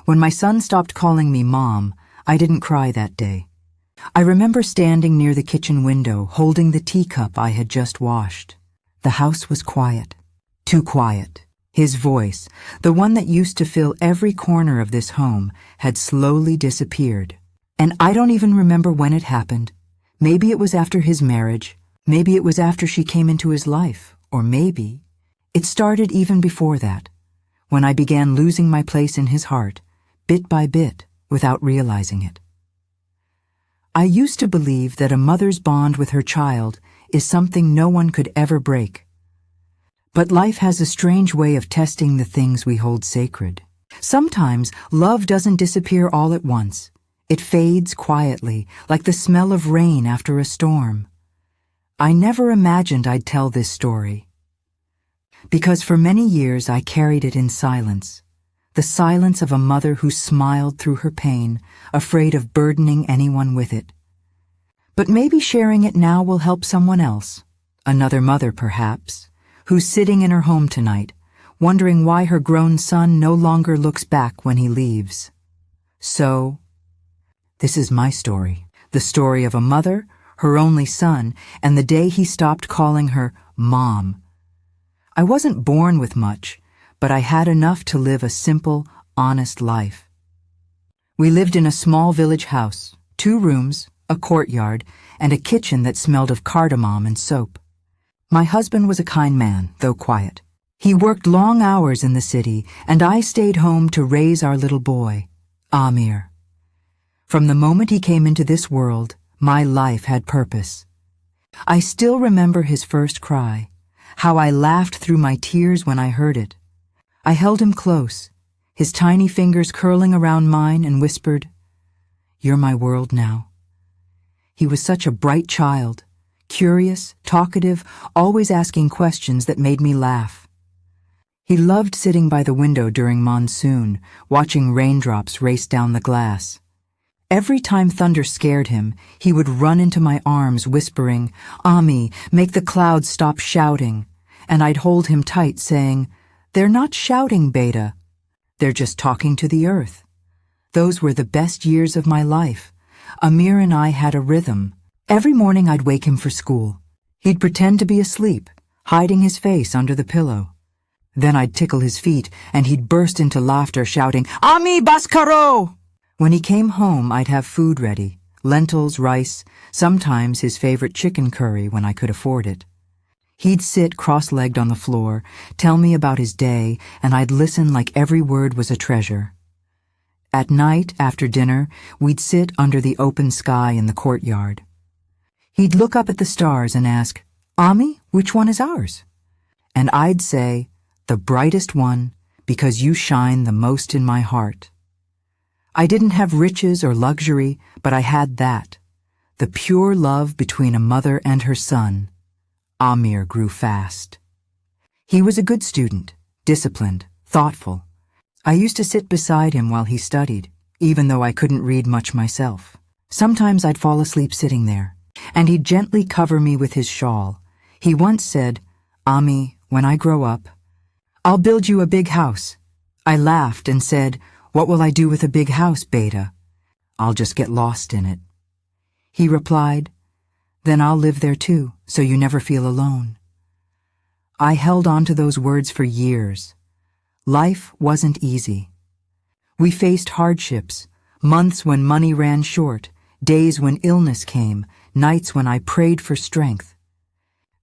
When my son stopped calling me Mom, I didn't cry that day. I remember standing near the kitchen window, holding the teacup I had just washed. The house was quiet. Too quiet. His voice, the one that used to fill every corner of this home, had slowly disappeared. And I don't even remember when it happened. Maybe it was after his marriage. Maybe it was after she came into his life. Or maybe it started even before that, when I began losing my place in his heart, bit by bit, without realizing it. I used to believe that a mother's bond with her child is something no one could ever break. But life has a strange way of testing the things we hold sacred. Sometimes love doesn't disappear all at once. It fades quietly, like the smell of rain after a storm. I never imagined I'd tell this story, because for many years I carried it in silence. The silence of a mother who smiled through her pain, afraid of burdening anyone with it. But maybe sharing it now will help someone else, another mother perhaps, who's sitting in her home tonight, wondering why her grown son no longer looks back when he leaves. So, this is my story, the story of a mother, her only son, and the day he stopped calling her Mom. I wasn't born with much, but I had enough to live a simple, honest life. We lived in a small village house, 2 rooms, a courtyard, and a kitchen that smelled of cardamom and soap. My husband was a kind man, though quiet. He worked long hours in the city, and I stayed home to raise our little boy, Amir. From the moment he came into this world, my life had purpose. I still remember his first cry, how I laughed through my tears when I heard it. I held him close, his tiny fingers curling around mine, and whispered, "You're my world now." He was such a bright child, curious, talkative, always asking questions that made me laugh. He loved sitting by the window during monsoon, watching raindrops race down the glass. Every time thunder scared him, he would run into my arms whispering, "Ami, make the clouds stop shouting." And I'd hold him tight saying, "They're not shouting, Beta. They're just talking to the earth." Those were the best years of my life. Amir and I had a rhythm. Every morning I'd wake him for school. He'd pretend to be asleep, hiding his face under the pillow. Then I'd tickle his feet, and he'd burst into laughter, shouting, "Ami Baskaro!" When he came home, I'd have food ready, lentils, rice, sometimes his favorite chicken curry when I could afford it. He'd sit cross-legged on the floor, tell me about his day, and I'd listen like every word was a treasure. At night, after dinner, we'd sit under the open sky in the courtyard. He'd look up at the stars and ask, "Ami, which one is ours?" And I'd say, "The brightest one, because you shine the most in my heart." I didn't have riches or luxury, but I had that, the pure love between a mother and her son. Amir grew fast. He was a good student, disciplined, thoughtful. I used to sit beside him while he studied, even though I couldn't read much myself. Sometimes I'd fall asleep sitting there, and he'd gently cover me with his shawl. He once said, "Ami, when I grow up, I'll build you a big house." I laughed and said, "What will I do with a big house, Beta?" "I'll just get lost in it." He replied, "Then I'll live there too, so you never feel alone." I held on to those words for years. Life wasn't easy. We faced hardships, months when money ran short, days when illness came, nights when I prayed for strength.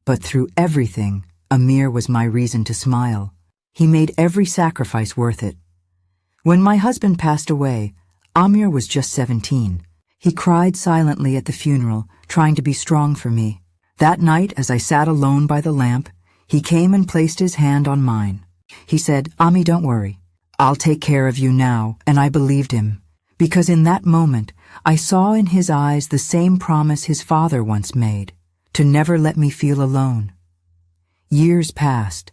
But through everything, Amir was my reason to smile. He made every sacrifice worth it. When my husband passed away, Amir was just 17. He cried silently at the funeral, trying to be strong for me. That night, as I sat alone by the lamp, he came and placed his hand on mine. He said, "Ami, don't worry. I'll take care of you now," and I believed him, because in that moment, I saw in his eyes the same promise his father once made, to never let me feel alone. Years passed.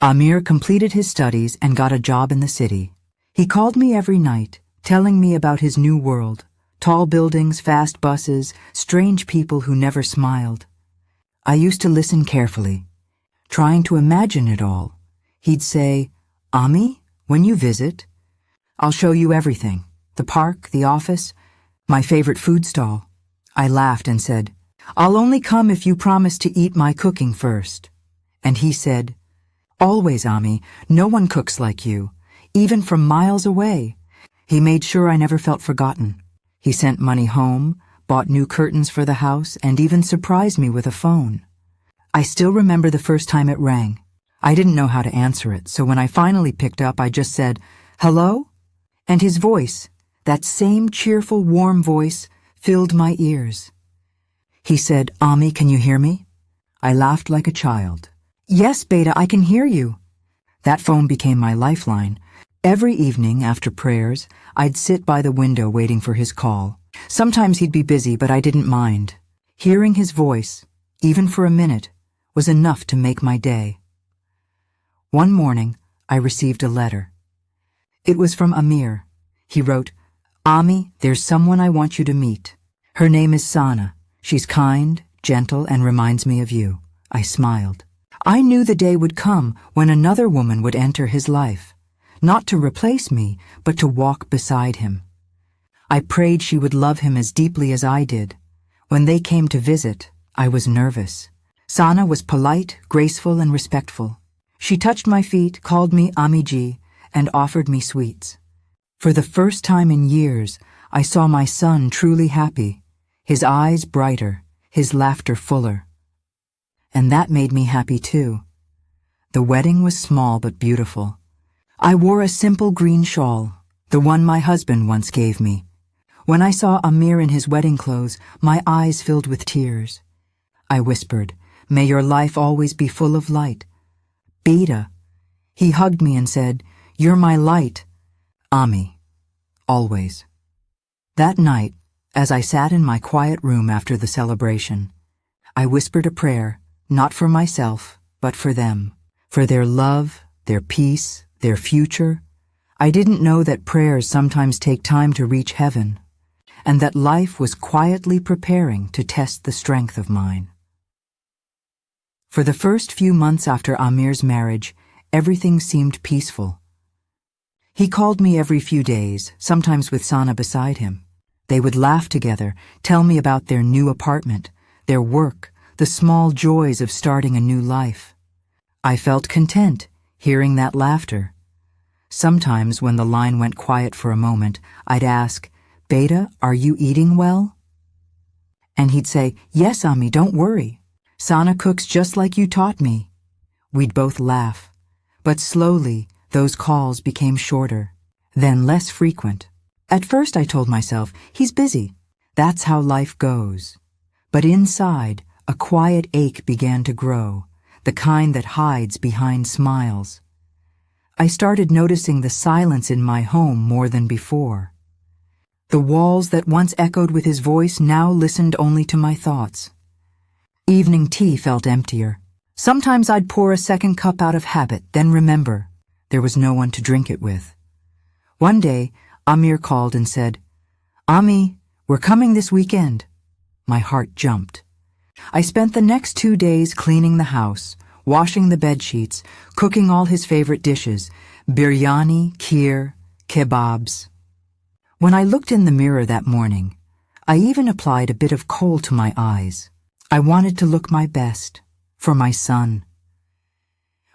Amir completed his studies and got a job in the city. He called me every night, telling me about his new world, tall buildings, fast buses, strange people who never smiled. I used to listen carefully, trying to imagine it all. He'd say, "Ami, when you visit, I'll show you everything. The park, the office, my favorite food stall. I laughed and said, I'll only come if you promise to eat my cooking first. And he said, Always, Ami, no one cooks like you, even from miles away. He made sure I never felt forgotten. He sent money home, bought new curtains for the house, and even surprised me with a phone. I still remember the first time it rang. I didn't know how to answer it, so when I finally picked up, I just said, Hello? And his voice, that same cheerful, warm voice, filled my ears. He said, Ami, can you hear me? I laughed like a child. Yes, Beta, I can hear you. That phone became my lifeline. Every evening after prayers, I'd sit by the window waiting for his call. Sometimes he'd be busy, but I didn't mind. Hearing his voice, even for a minute, was enough to make my day. One morning, I received a letter. It was from Amir. He wrote, Ami, there's someone I want you to meet. Her name is Sana. She's kind, gentle, and reminds me of you. I smiled. I knew the day would come when another woman would enter his life, not to replace me, but to walk beside him. I prayed she would love him as deeply as I did. When they came to visit, I was nervous. Sana was polite, graceful, and respectful. She touched my feet, called me Amiji, and offered me sweets. For the first time in years, I saw my son truly happy, his eyes brighter, his laughter fuller. And that made me happy too. The wedding was small but beautiful. I wore a simple green shawl, the one my husband once gave me. When I saw Amir in his wedding clothes, my eyes filled with tears. I whispered, May your life always be full of light. Beta. He hugged me and said, You're my light. Ami. Always. That night, as I sat in my quiet room after the celebration, I whispered a prayer, not for myself, but for them, for their love, their peace, their future. I didn't know that prayers sometimes take time to reach heaven, and that life was quietly preparing to test the strength of mine. For the first few months after Amir's marriage, everything seemed peaceful. He called me every few days, sometimes with Sana beside him. They would laugh together, tell me about their new apartment, their work, the small joys of starting a new life. I felt content hearing that laughter. Sometimes when the line went quiet for a moment, I'd ask, Beta, are you eating well? And he'd say, Yes, Ami, don't worry. Sana cooks just like you taught me. We'd both laugh, but slowly those calls became shorter, then less frequent. At first I told myself, he's busy. That's how life goes. But inside, a quiet ache began to grow, the kind that hides behind smiles. I started noticing the silence in my home more than before. The walls that once echoed with his voice now listened only to my thoughts. Evening tea felt emptier. Sometimes I'd pour a second cup out of habit, then remember, there was no one to drink it with. One day, Amir called and said, Ami, we're coming this weekend. My heart jumped. I spent the next 2 days cleaning the house, washing the bed sheets, cooking all his favorite dishes, biryani, kheer, kebabs. When I looked in the mirror that morning, I even applied a bit of kohl to my eyes. I wanted to look my best, for my son.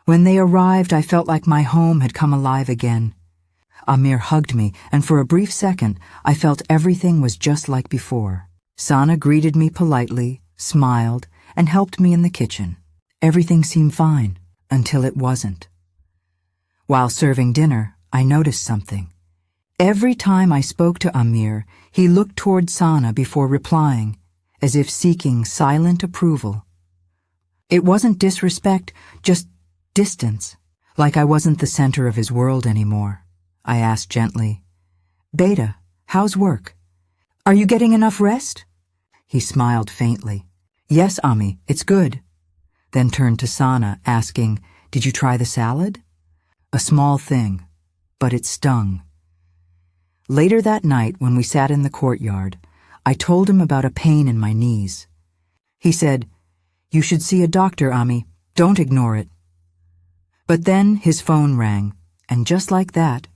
When they arrived, I felt like my home had come alive again. Amir hugged me, and for a brief second, I felt everything was just like before. Sana greeted me politely, smiled, and helped me in the kitchen. Everything seemed fine, until it wasn't. While serving dinner, I noticed something. Every time I spoke to Amir, he looked toward Sana before replying, as if seeking silent approval. It wasn't disrespect, just distance, like I wasn't the center of his world anymore. I asked gently, Beta, how's work? Are you getting enough rest? He smiled faintly. Yes, Ami, it's good. Then turned to Sana, asking, Did you try the salad? A small thing, but it stung. Later that night, when we sat in the courtyard, I told him about a pain in my knees. He said, You should see a doctor, Ami. Don't ignore it. But then his phone rang, and just like that,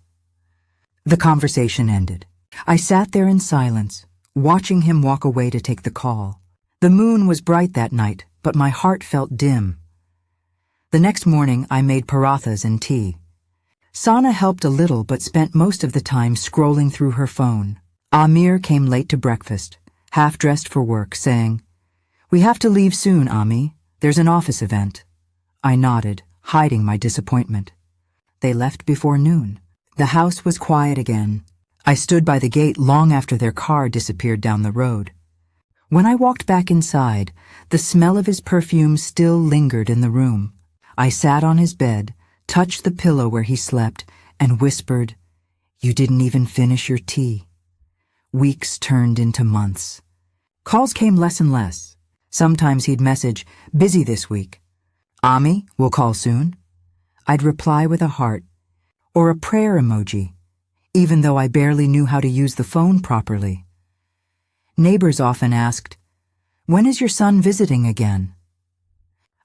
The conversation ended. I sat there in silence, watching him walk away to take the call. The moon was bright that night, but my heart felt dim. The next morning, I made parathas and tea. Sana helped a little but spent most of the time scrolling through her phone. Amir came late to breakfast, half-dressed for work, saying, "We have to leave soon, Ami. There's an office event." I nodded, hiding my disappointment. They left before noon. The house was quiet again. I stood by the gate long after their car disappeared down the road. When I walked back inside, the smell of his perfume still lingered in the room. I sat on his bed, touched the pillow where he slept, and whispered, "You didn't even finish your tea." Weeks turned into months. Calls came less and less. Sometimes he'd message, "Busy this week." "Ami, we'll call soon." I'd reply with a heart, or a prayer emoji, even though I barely knew how to use the phone properly. Neighbors often asked, "When is your son visiting again?"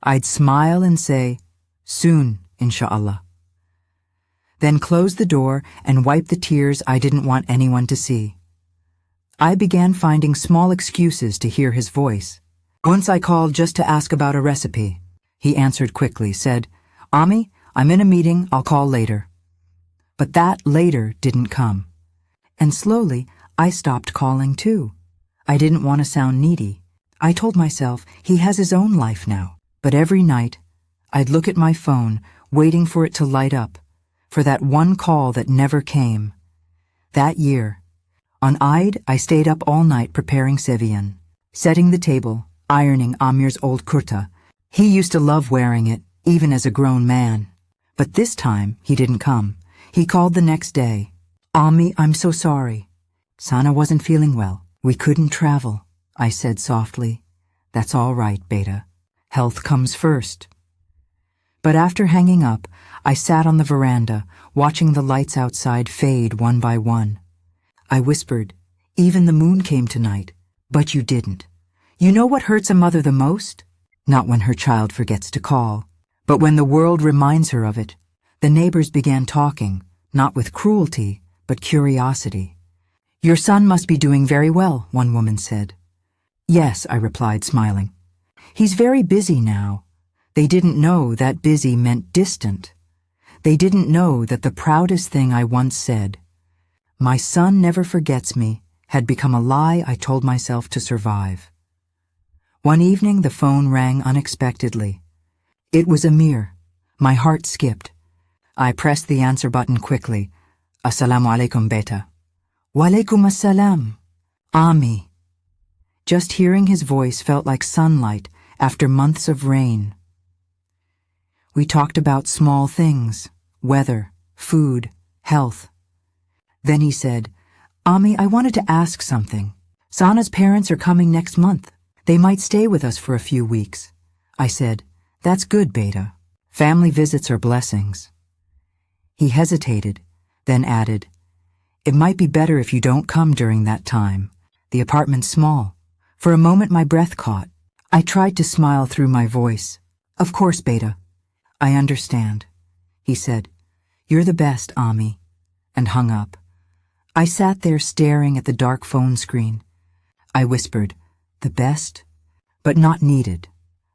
I'd smile and say, "Soon, inshallah." Then close the door and wipe the tears I didn't want anyone to see. I began finding small excuses to hear his voice. Once I called just to ask about a recipe. He answered quickly, said, "Ami, I'm in a meeting, I'll call later." But that later didn't come. And slowly, I stopped calling too. I didn't want to sound needy. I told myself he has his own life now. But every night, I'd look at my phone, waiting for it to light up, for that one call that never came. That year, on Eid, I stayed up all night preparing seviyan, setting the table, ironing Amir's old kurta. He used to love wearing it, even as a grown man. But this time, he didn't come. He called the next day. "Ami, I'm so sorry. Sana wasn't feeling well. We couldn't travel," I said softly. "That's all right, Beta. Health comes first." But after hanging up, I sat on the veranda, watching the lights outside fade one by one. I whispered, "Even the moon came tonight, but you didn't." You know what hurts a mother the most? Not when her child forgets to call, but when the world reminds her of it. The neighbors began talking, not with cruelty, but curiosity. "Your son must be doing very well," one woman said. "Yes," I replied, smiling. "He's very busy now." They didn't know that busy meant distant. They didn't know that the proudest thing I once said, "My son never forgets me," had become a lie I told myself to survive. One evening the phone rang unexpectedly. It was Amir. My heart skipped. I pressed the answer button quickly. "Assalamu alaikum, Beta." "Walaikum assalam." "Ami." Just hearing his voice felt like sunlight after months of rain. We talked about small things, weather, food, health. Then he said, "Ami, I wanted to ask something. Sana's parents are coming next month. They might stay with us for a few weeks." I said, "That's good, Beta. Family visits are blessings." He hesitated, then added, "It might be better if you don't come during that time. The apartment's small." For a moment my breath caught. I tried to smile through my voice. "Of course, Beta. I understand," he said. "You're the best, Ami," and hung up. I sat there staring at the dark phone screen. I whispered, "The best, but not needed."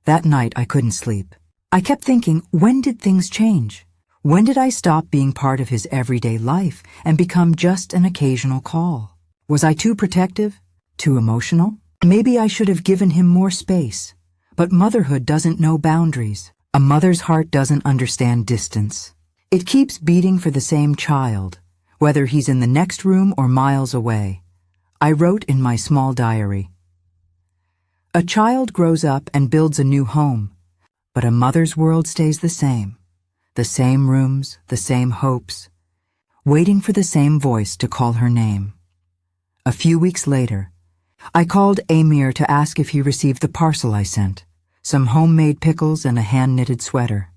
That night I couldn't sleep. I kept thinking, when did things change? When did I stop being part of his everyday life and become just an occasional call? Was I too protective? Too emotional? Maybe I should have given him more space. But motherhood doesn't know boundaries. A mother's heart doesn't understand distance. It keeps beating for the same child, whether he's in the next room or miles away. I wrote in my small diary, "A child grows up and builds a new home, but a mother's world stays the same. The same rooms, the same hopes, waiting for the same voice to call her name." A few weeks later, I called Amir to ask if he received the parcel I sent, some homemade pickles and a hand-knitted sweater.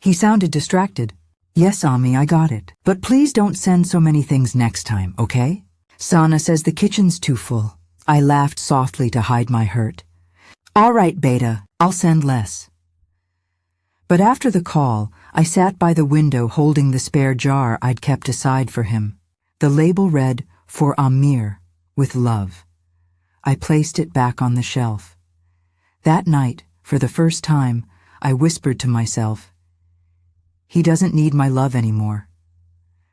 He sounded distracted. "Yes, Ami, I got it. But please don't send so many things next time, okay? Sana says the kitchen's too full." I laughed softly to hide my hurt. "All right, Beta, I'll send less." But after the call, I sat by the window holding the spare jar I'd kept aside for him. The label read, "For Amir, with love." I placed it back on the shelf. That night, for the first time, I whispered to myself, "He doesn't need my love anymore."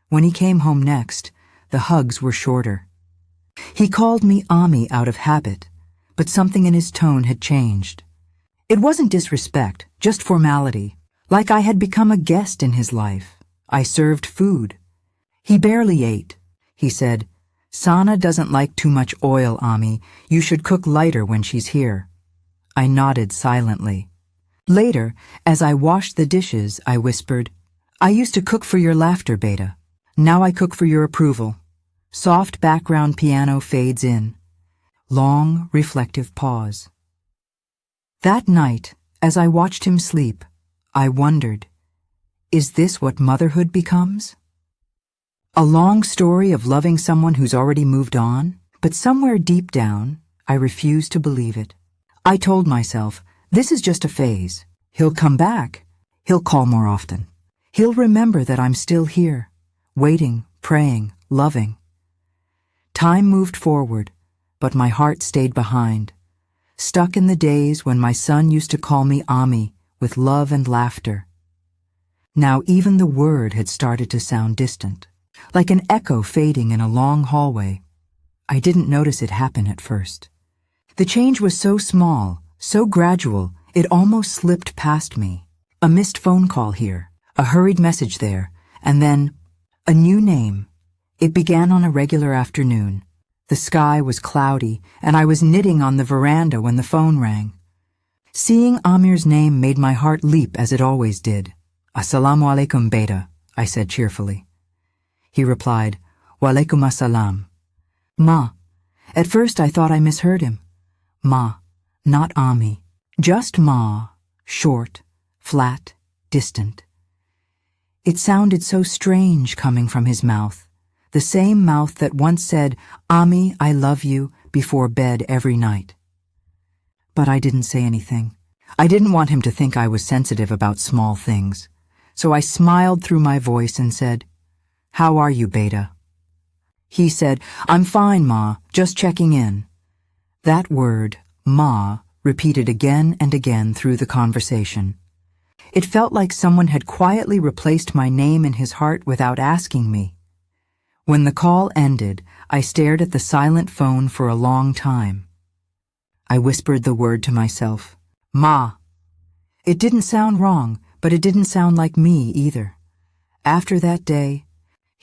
When he came home next, the hugs were shorter. He called me Ami out of habit, but something in his tone had changed. It wasn't disrespect, just formality, like I had become a guest in his life. I served food. He barely ate. He said, "Sana doesn't like too much oil, Ami. You should cook lighter when she's here." I nodded silently. Later, as I washed the dishes, I whispered, "I used to cook for your laughter, Beta. Now I cook for your approval." Soft background piano fades in. Long, reflective pause. That night, as I watched him sleep, I wondered, is this what motherhood becomes? A long story of loving someone who's already moved on, but somewhere deep down, I refused to believe it. I told myself, this is just a phase. He'll come back. He'll call more often. He'll remember that I'm still here, waiting, praying, loving. Time moved forward, but my heart stayed behind, stuck in the days when my son used to call me Ami with love and laughter. Now even the word had started to sound distant, like an echo fading in a long hallway. I didn't notice it happen at first. The change was so small, so gradual, it almost slipped past me. A missed phone call here, a hurried message there, and then a new name. It began on a regular afternoon. The sky was cloudy, and I was knitting on the veranda when the phone rang. Seeing Amir's name made my heart leap as it always did. "Assalamu alaikum, Beta," I said cheerfully. He replied, "Wa alaikum assalam." "Ma." At first I thought I misheard him. "Ma," not Ami. Just Ma, short, flat, distant. It sounded so strange coming from his mouth, the same mouth that once said, "Ami, I love you," before bed every night. But I didn't say anything. I didn't want him to think I was sensitive about small things. So I smiled through my voice and said, "How are you, Beta?" He said, "I'm fine, Ma, just checking in." That word, Ma, repeated again and again through the conversation. It felt like someone had quietly replaced my name in his heart without asking me. When the call ended, I stared at the silent phone for a long time. I whispered the word to myself, "Ma." It didn't sound wrong, but it didn't sound like me either. After that day,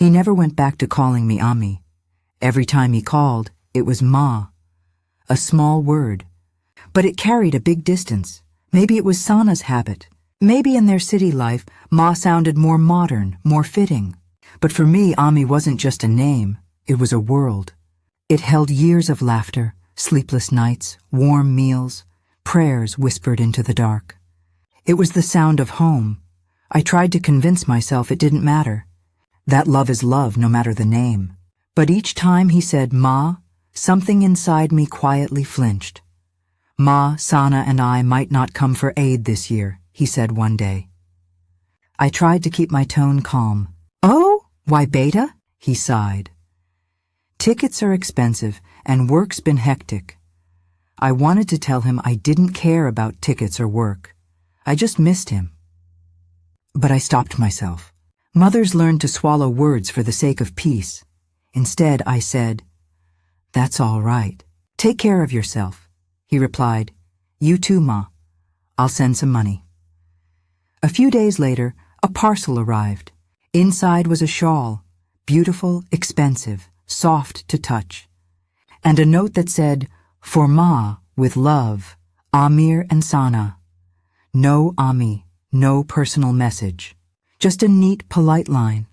he never went back to calling me Ami. Every time he called, it was Ma. A small word. But it carried a big distance. Maybe it was Sana's habit. Maybe in their city life, Ma sounded more modern, more fitting. But for me, Ami wasn't just a name. It was a world. It held years of laughter, sleepless nights, warm meals, prayers whispered into the dark. It was the sound of home. I tried to convince myself it didn't matter. That love is love, no matter the name. But each time he said Ma, something inside me quietly flinched. "Ma, Sana, and I might not come for Eid this year," he said one day. I tried to keep my tone calm. "Oh, why, Beta?" he sighed. "Tickets are expensive, and work's been hectic." I wanted to tell him I didn't care about tickets or work. I just missed him. But I stopped myself. Mothers learn to swallow words for the sake of peace. Instead, I said, "That's all right. Take care of yourself." He replied, "You too, Ma. I'll send some money." A few days later, a parcel arrived. Inside was a shawl, beautiful, expensive, soft to touch, and a note that said, "For Ma, with love, Amir and Sana." No Ami, no personal message, just a neat, polite line.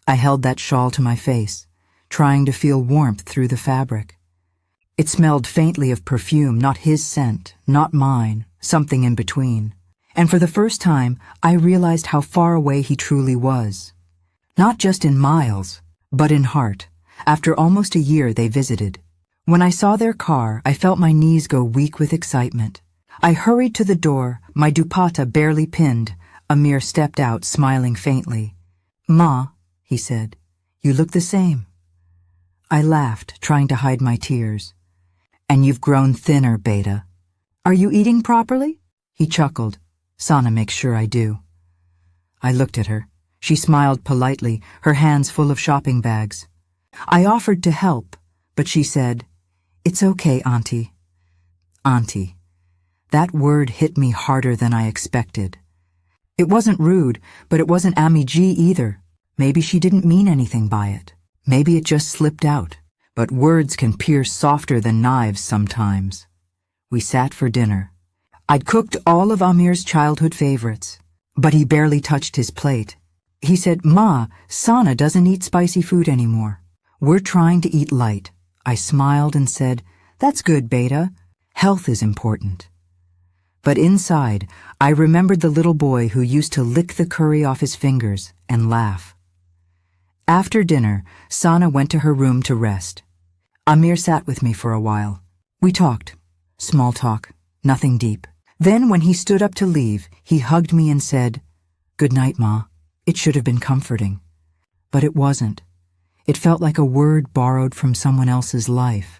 I held that shawl to my face, trying to feel warmth through the fabric. It smelled faintly of perfume, not his scent, not mine, something in between. And for the first time, I realized how far away he truly was. Not just in miles, but in heart. After almost a year, they visited. When I saw their car, I felt my knees go weak with excitement. I hurried to the door, my dupatta barely pinned. Amir stepped out, smiling faintly. "Ma," he said, "you look the same." I laughed, trying to hide my tears. And you've grown thinner, Beta. Are you eating properly? He chuckled. Sana makes sure I do. I looked at her. She smiled politely, her hands full of shopping bags. I offered to help, but she said, "It's okay, Auntie." Auntie. That word hit me harder than I expected. It wasn't rude, but it wasn't Ami G either. Maybe she didn't mean anything by it. Maybe it just slipped out. But words can pierce softer than knives sometimes. We sat for dinner. I'd cooked all of Amir's childhood favorites, but he barely touched his plate. He said, "Ma, Sana doesn't eat spicy food anymore. We're trying to eat light." I smiled and said, "That's good, Beta. Health is important." But inside, I remembered the little boy who used to lick the curry off his fingers and laugh. After dinner, Sana went to her room to rest. Amir sat with me for a while. We talked. Small talk, nothing deep. Then when he stood up to leave, he hugged me and said, "Good night, Ma." It should have been comforting. But it wasn't. It felt like a word borrowed from someone else's life.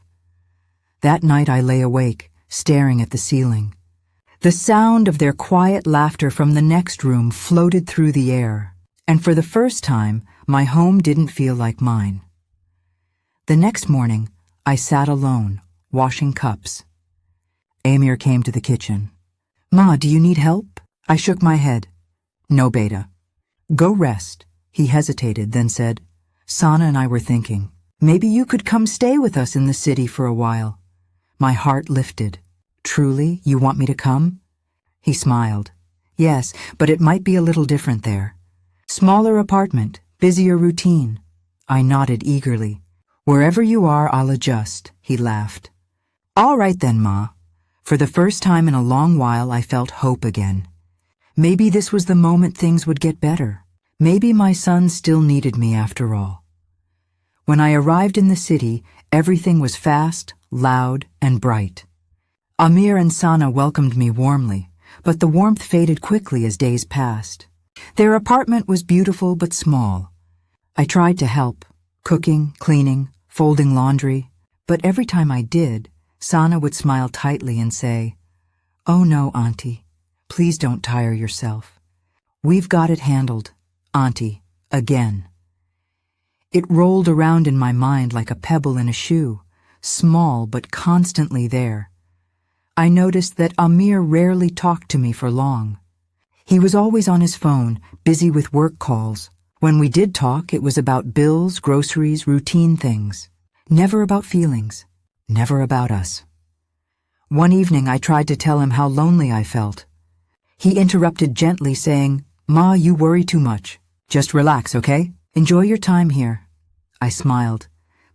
That night I lay awake, staring at the ceiling. The sound of their quiet laughter from the next room floated through the air, and for the first time, my home didn't feel like mine. The next morning, I sat alone, washing cups. Amir came to the kitchen. "Ma, do you need help?" I shook my head. "No, Beta. Go rest." He hesitated, then said, "Sana and I were thinking, maybe you could come stay with us in the city for a while." My heart lifted. "Truly, you want me to come?" He smiled. "Yes, but it might be a little different there. Smaller apartment, busier routine." I nodded eagerly. "Wherever you are, I'll adjust," he laughed. "All right then, Ma." For the first time in a long while, I felt hope again. Maybe this was the moment things would get better. Maybe my son still needed me after all. When I arrived in the city, everything was fast, loud, and bright. Amir and Sana welcomed me warmly, but the warmth faded quickly as days passed. Their apartment was beautiful but small. I tried to help, cooking, cleaning, folding laundry, but every time I did, Sana would smile tightly and say, "Oh no, Auntie, please don't tire yourself. We've got it handled, Auntie, again." It rolled around in my mind like a pebble in a shoe, small but constantly there. I noticed that Amir rarely talked to me for long. He was always on his phone, busy with work calls. When we did talk, it was about bills, groceries, routine things. Never about feelings. Never about us. One evening I tried to tell him how lonely I felt. He interrupted gently, saying, "Ma, you worry too much. Just relax, okay? Enjoy your time here." I smiled,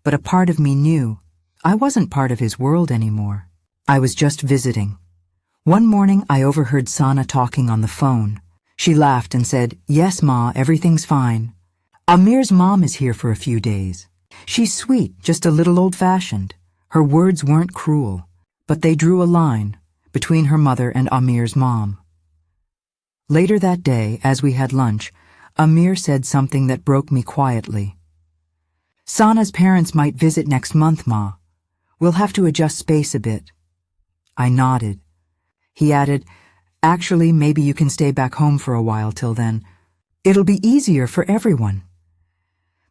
but a part of me knew I wasn't part of his world anymore. I was just visiting. One morning I overheard Sana talking on the phone. She laughed and said, "Yes, Ma, everything's fine. Amir's mom is here for a few days. She's sweet, just a little old-fashioned." Her words weren't cruel, but they drew a line between her mother and Amir's mom. Later that day, as we had lunch, Amir said something that broke me quietly. "Sana's parents might visit next month, Ma. We'll have to adjust space a bit." I nodded. He added, "Actually, maybe you can stay back home for a while till then. It'll be easier for everyone."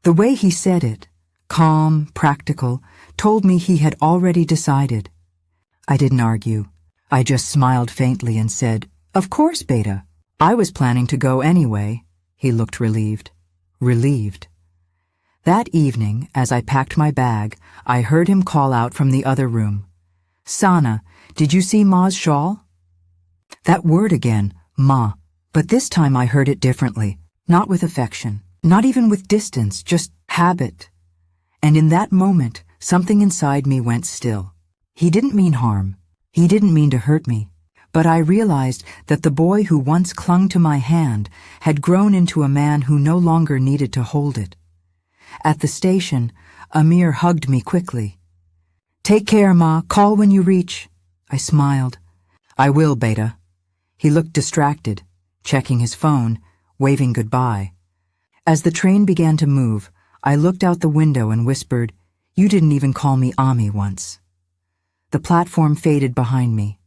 The way he said it, calm, practical, told me he had already decided. I didn't argue. I just smiled faintly and said, "Of course, Beta. I was planning to go anyway." He looked relieved. Relieved. That evening, as I packed my bag, I heard him call out from the other room, "Sana, did you see Ma's shawl?" That word again, Ma, but this time I heard it differently, not with affection, not even with distance, just habit. And in that moment, something inside me went still. He didn't mean harm. He didn't mean to hurt me. But I realized that the boy who once clung to my hand had grown into a man who no longer needed to hold it. At the station, Amir hugged me quickly. "Take care, Ma. Call when you reach." I smiled. "I will, Beta." He looked distracted, checking his phone, waving goodbye. As the train began to move, I looked out the window and whispered, You didn't even call me Ami once." The platform faded behind me.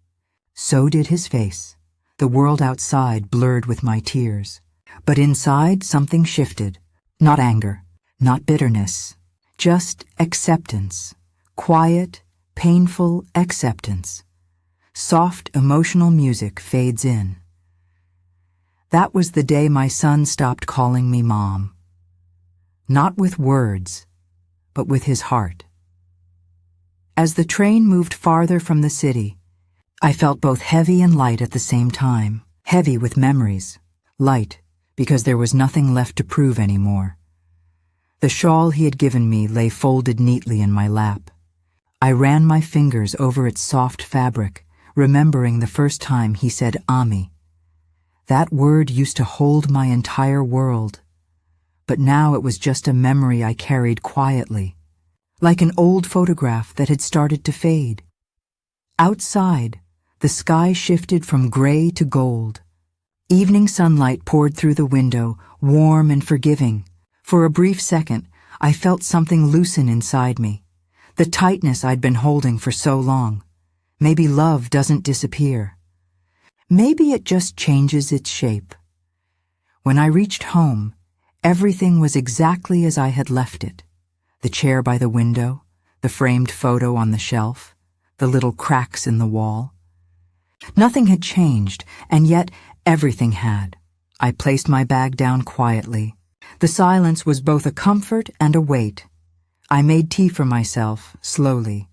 So did his face. The world outside blurred with my tears. But inside, something shifted. Not anger, not bitterness, just acceptance. Quiet, painful acceptance. Soft, emotional music fades in. That was the day my son stopped calling me Mom. Not with words, but with his heart. As the train moved farther from the city, I felt both heavy and light at the same time. Heavy with memories, light because there was nothing left to prove anymore. The shawl he had given me lay folded neatly in my lap. I ran my fingers over its soft fabric, remembering the first time he said Ami. That word used to hold my entire world, but now it was just a memory I carried quietly, like an old photograph that had started to fade. Outside, the sky shifted from gray to gold. Evening sunlight poured through the window, warm and forgiving. For a brief second, I felt something loosen inside me, the tightness I'd been holding for so long. Maybe love doesn't disappear. Maybe it just changes its shape. When I reached home, everything was exactly as I had left it. The chair by the window, the framed photo on the shelf, the little cracks in the wall. Nothing had changed, and yet everything had. I placed my bag down quietly. The silence was both a comfort and a weight. I made tea for myself, slowly,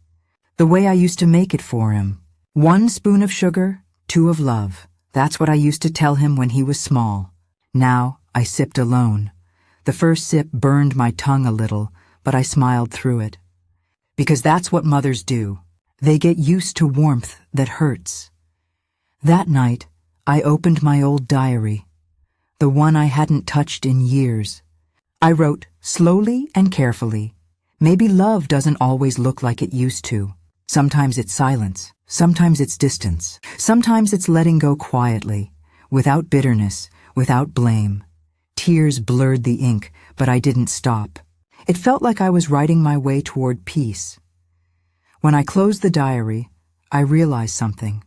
the way I used to make it for him. 1 spoon of sugar, 2 of love. That's what I used to tell him when he was small. Now I sipped alone. The first sip burned my tongue a little, but I smiled through it. Because that's what mothers do. They get used to warmth that hurts. That night, I opened my old diary, the one I hadn't touched in years. I wrote slowly and carefully. Maybe love doesn't always look like it used to. Sometimes it's silence. Sometimes it's distance. Sometimes it's letting go quietly, without bitterness, without blame. Tears blurred the ink, but I didn't stop. It felt like I was writing my way toward peace. When I closed the diary, I realized something.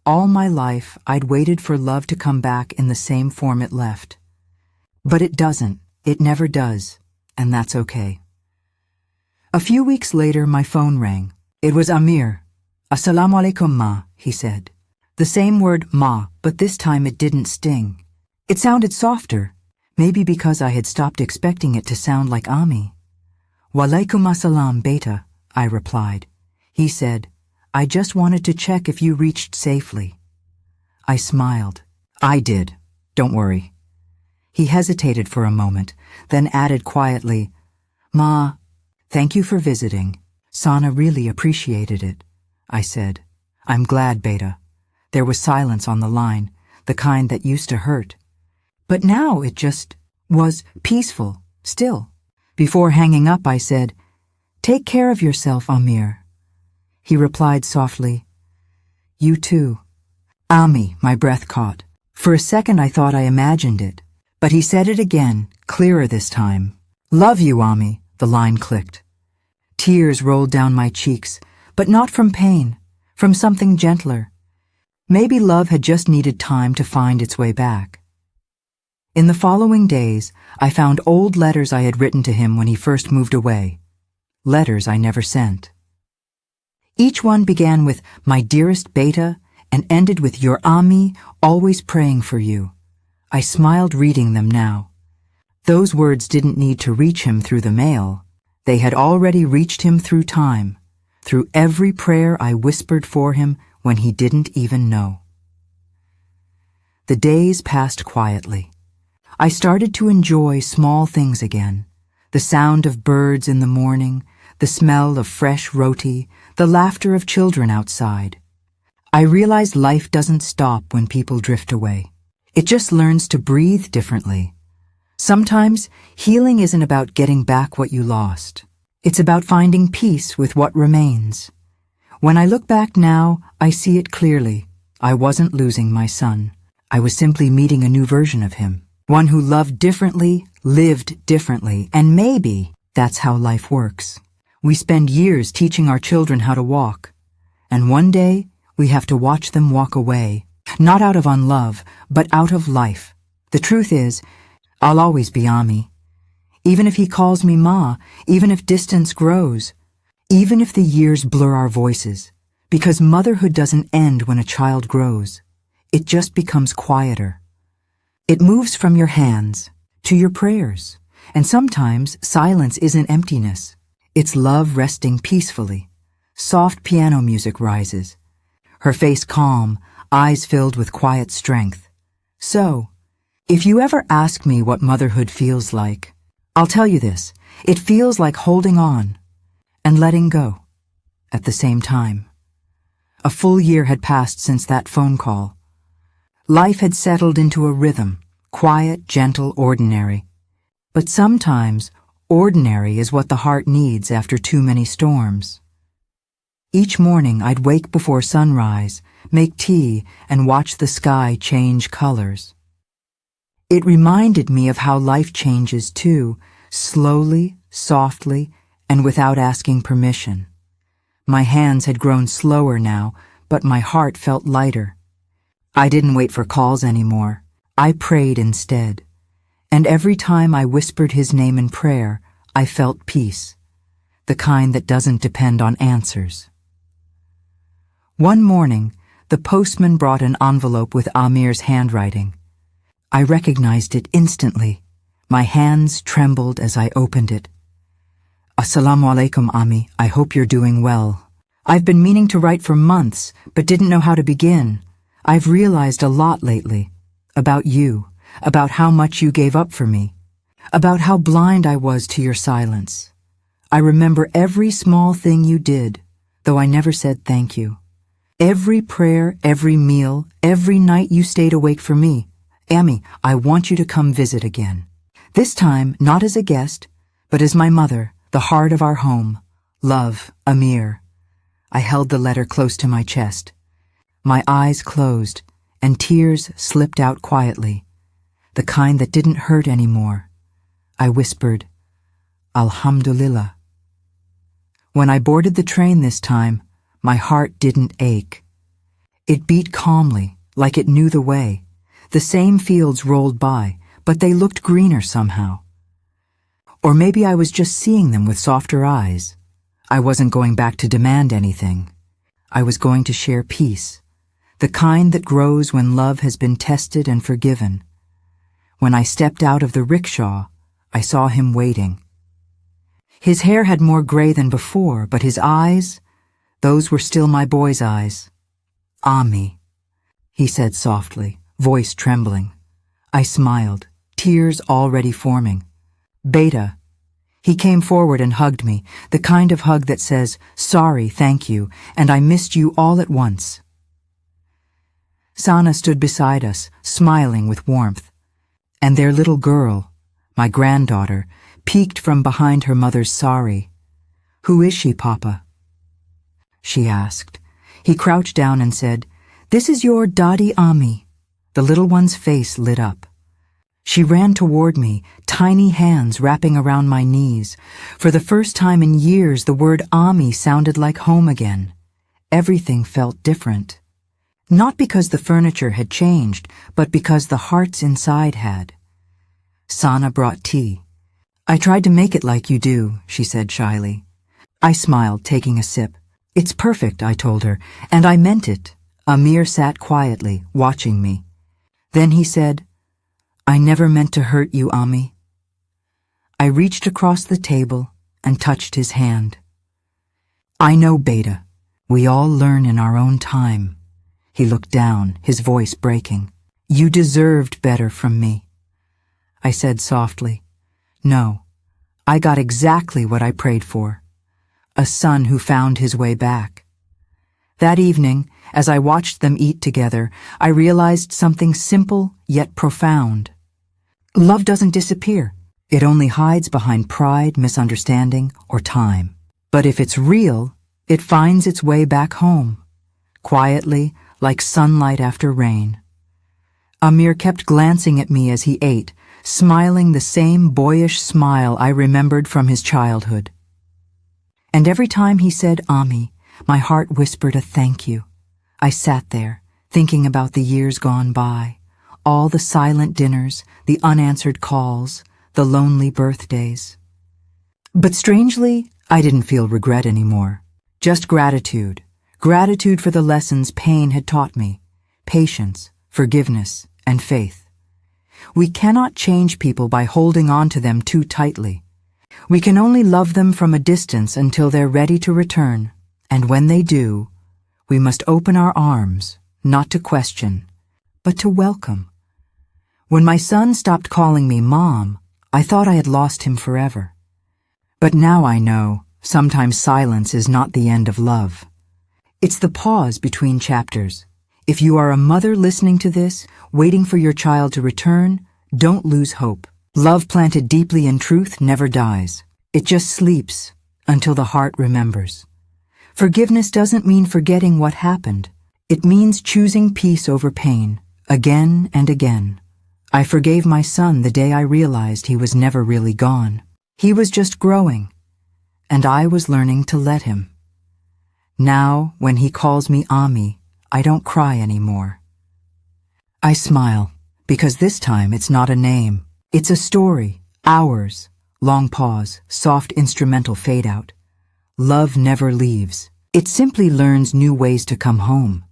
All my life, I'd waited for love to come back in the same form it left. But it doesn't. It never does. And that's okay. A few weeks later, my phone rang. It was Amir. "Assalamu alaikum, ma," he said. The same word, ma, but this time it didn't sting. It sounded softer, maybe because I had stopped expecting it to sound like Ami. "Walaikum assalam, beta," I replied. He said, "I just wanted to check if you reached safely." I smiled. "I did. Don't worry." He hesitated for a moment, then added quietly, "Ma, thank you for visiting. Sana really appreciated it." I said, "I'm glad, beta." There was silence on the line, the kind that used to hurt. But now it just was peaceful, still. Before hanging up, I said, "Take care of yourself, Amir." He replied softly, "You too." Ami, my breath caught. For a second I thought I imagined it, but he said it again, clearer this time. "Love you, Ami," the line clicked. Tears rolled down my cheeks, but not from pain, from something gentler. Maybe love had just needed time to find its way back. In the following days, I found old letters I had written to him when he first moved away. Letters I never sent. Each one began with "My dearest Beta" and ended with "Your Ami, always praying for you." I smiled reading them now. Those words didn't need to reach him through the mail. They had already reached him through time, through every prayer I whispered for him when he didn't even know. The days passed quietly. I started to enjoy small things again. The sound of birds in the morning, the smell of fresh roti, the laughter of children outside. I realized life doesn't stop when people drift away. It just learns to breathe differently. Sometimes healing isn't about getting back what you lost. It's about finding peace with what remains. When I look back now, I see it clearly. I wasn't losing my son. I was simply meeting a new version of him. One who loved differently, lived differently, and maybe that's how life works. We spend years teaching our children how to walk, and one day we have to watch them walk away, not out of unlove, but out of life. The truth is, I'll always be Ami. Even if he calls me Ma, even if distance grows, even if the years blur our voices, because motherhood doesn't end when a child grows. It just becomes quieter. It moves from your hands to your prayers, and sometimes silence isn't emptiness. It's love resting peacefully. Soft piano music rises, her face calm, eyes filled with quiet strength. So, if you ever ask me what motherhood feels like, I'll tell you this: it feels like holding on and letting go at the same time. A full year had passed since that phone call. Life had settled into a rhythm, quiet, gentle, ordinary. But sometimes, ordinary is what the heart needs after too many storms. Each morning I'd wake before sunrise, make tea, and watch the sky change colors. It reminded me of how life changes too, slowly, softly, and without asking permission. My hands had grown slower now, but my heart felt lighter. I didn't wait for calls anymore. I prayed instead. And every time I whispered his name in prayer, I felt peace, the kind that doesn't depend on answers. One morning, the postman brought an envelope with Amir's handwriting. I recognized it instantly. My hands trembled as I opened it. Assalamu alaikum, Ami. I hope you're doing well. I've been meaning to write for months, but didn't know how to begin. I've realized a lot lately. About you, about how much you gave up for me, about how blind I was to your silence. I remember every small thing you did, though I never said thank you. Every prayer, every meal, every night you stayed awake for me. Ami, I want you to come visit again. This time, not as a guest, but as my mother, the heart of our home. Love, Amir. I held the letter close to my chest. My eyes closed, and tears slipped out quietly, the kind that didn't hurt anymore. I whispered, Alhamdulillah. When I boarded the train this time, my heart didn't ache. It beat calmly, like it knew the way. The same fields rolled by, but they looked greener somehow. Or maybe I was just seeing them with softer eyes. I wasn't going back to demand anything. I was going to share peace, the kind that grows when love has been tested and forgiven. When I stepped out of the rickshaw, I saw him waiting. His hair had more gray than before, but his eyes, those were still my boy's eyes. Ami, he said softly, voice trembling. I smiled, tears already forming. Beta. He came forward and hugged me, the kind of hug that says, sorry, thank you, and I missed you all at once. Sana stood beside us, smiling with warmth, and their little girl, my granddaughter, peeked from behind her mother's sari. Who is she, Papa? She asked. He crouched down and said, This is your Dadi Ami. The little one's face lit up. She ran toward me, tiny hands wrapping around my knees. For the first time in years, the word Ami sounded like home again. Everything felt different. Not because the furniture had changed, but because the hearts inside had. Sana brought tea. I tried to make it like you do, she said shyly. I smiled, taking a sip. It's perfect, I told her, and I meant it. Amir sat quietly, watching me. Then he said, I never meant to hurt you, Ami. I reached across the table and touched his hand. I know, Beta. We all learn in our own time. He looked down, his voice breaking. You deserved better from me. I said softly, No, I got exactly what I prayed for. A son who found his way back. That evening, as I watched them eat together, I realized something simple yet profound. Love doesn't disappear. It only hides behind pride, misunderstanding, or time. But if it's real, it finds its way back home, quietly, like sunlight after rain. Amir kept glancing at me as he ate, smiling the same boyish smile I remembered from his childhood. And every time he said Auntie, my heart whispered a thank you. I sat there, thinking about the years gone by, all the silent dinners, the unanswered calls, the lonely birthdays. But strangely, I didn't feel regret anymore. Just gratitude. Gratitude for the lessons pain had taught me. Patience, forgiveness, and faith. We cannot change people by holding on to them too tightly. We can only love them from a distance until they're ready to return. And when they do, we must open our arms, not to question, but to welcome. When my son stopped calling me Mom, I thought I had lost him forever. But now I know sometimes silence is not the end of love. It's the pause between chapters. If you are a mother listening to this, waiting for your child to return, don't lose hope. Love planted deeply in truth never dies. It just sleeps until the heart remembers. Forgiveness doesn't mean forgetting what happened. It means choosing peace over pain, again and again. I forgave my son the day I realized he was never really gone. He was just growing, and I was learning to let him. Now, when he calls me Auntie, I don't cry anymore. I smile, because this time it's not a name. It's a story, ours. Long pause, soft instrumental fade out. Love never leaves. It simply learns new ways to come home.